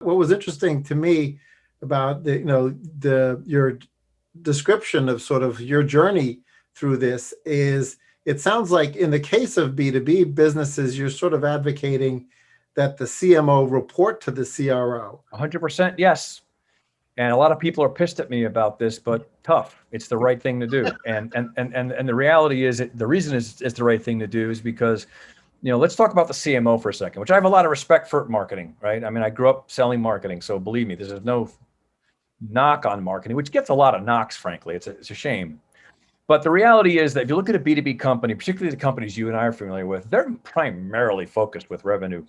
What was interesting to me about your description of sort of your journey through this is it sounds like in the case of B2B businesses, you're sort of advocating that the CMO report to the CRO. 100% yes. And a lot of people are pissed at me about this, but tough. It's the right thing to do. And the reality is, the reason it's the right thing to do is because, let's talk about the CMO for a second, which I have a lot of respect for marketing, right? I mean, I grew up selling marketing, so believe me, there's no knock on marketing, which gets a lot of knocks, frankly. It's a shame. But the reality is that if you look at a B2B company, particularly the companies you and I are familiar with, they're primarily focused with revenue.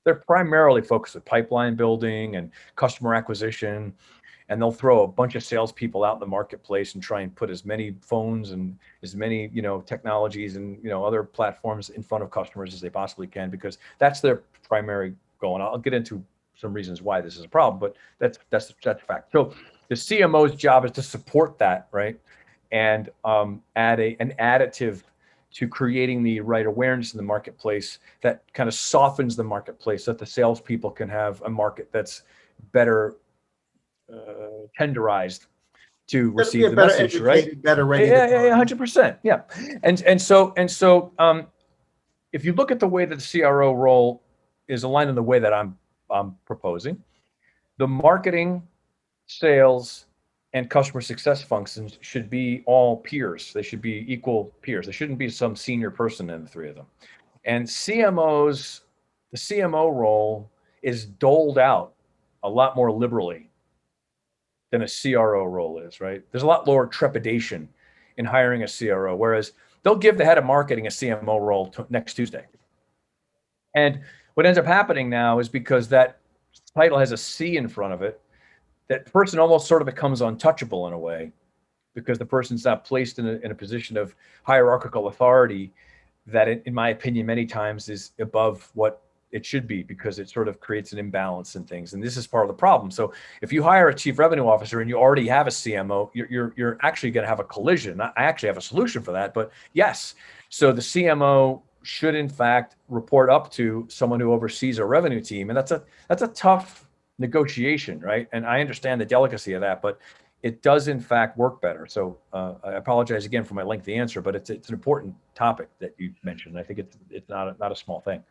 They're primarily focused with pipeline building and customer acquisition, and they'll throw a bunch of salespeople out in the marketplace and try and put as many phones and as many, technologies and, other platforms in front of customers as they possibly can, because that's their primary goal. And I'll get into some reasons why this is a problem, but that's a fact. So the CMO's job is to support that, right? And add an additive to creating the right awareness in the marketplace that kind of softens the marketplace, so that the salespeople can have a market that's better tenderized to receive the message, right? Better ready. Yeah, 100%. Yeah, and so if you look at the way that the CRO role is aligned in the way that I'm proposing, the marketing, sales, and customer success functions should be all peers. They should be equal peers. There shouldn't be some senior person in the three of them. And CMOs, the CMO role is doled out a lot more liberally than a CRO role is, right? There's a lot lower trepidation in hiring a CRO, whereas they'll give the head of marketing a CMO role next Tuesday. And what ends up happening now is, because that title has a C in front of it, that person almost sort of becomes untouchable in a way, because the person's not placed in a position of hierarchical authority that, in my opinion, many times is above what it should be, because it sort of creates an imbalance in things. And this is part of the problem. So if you hire a chief revenue officer and you already have a CMO, you're actually going to have a collision. I actually have a solution for that, but yes. So the CMO should in fact report up to someone who oversees a revenue team. And that's a tough negotiation, right? And I understand the delicacy of that, but it does in fact work better. So I apologize again for my lengthy answer, but it's an important topic that you mentioned. I think it's not a small thing.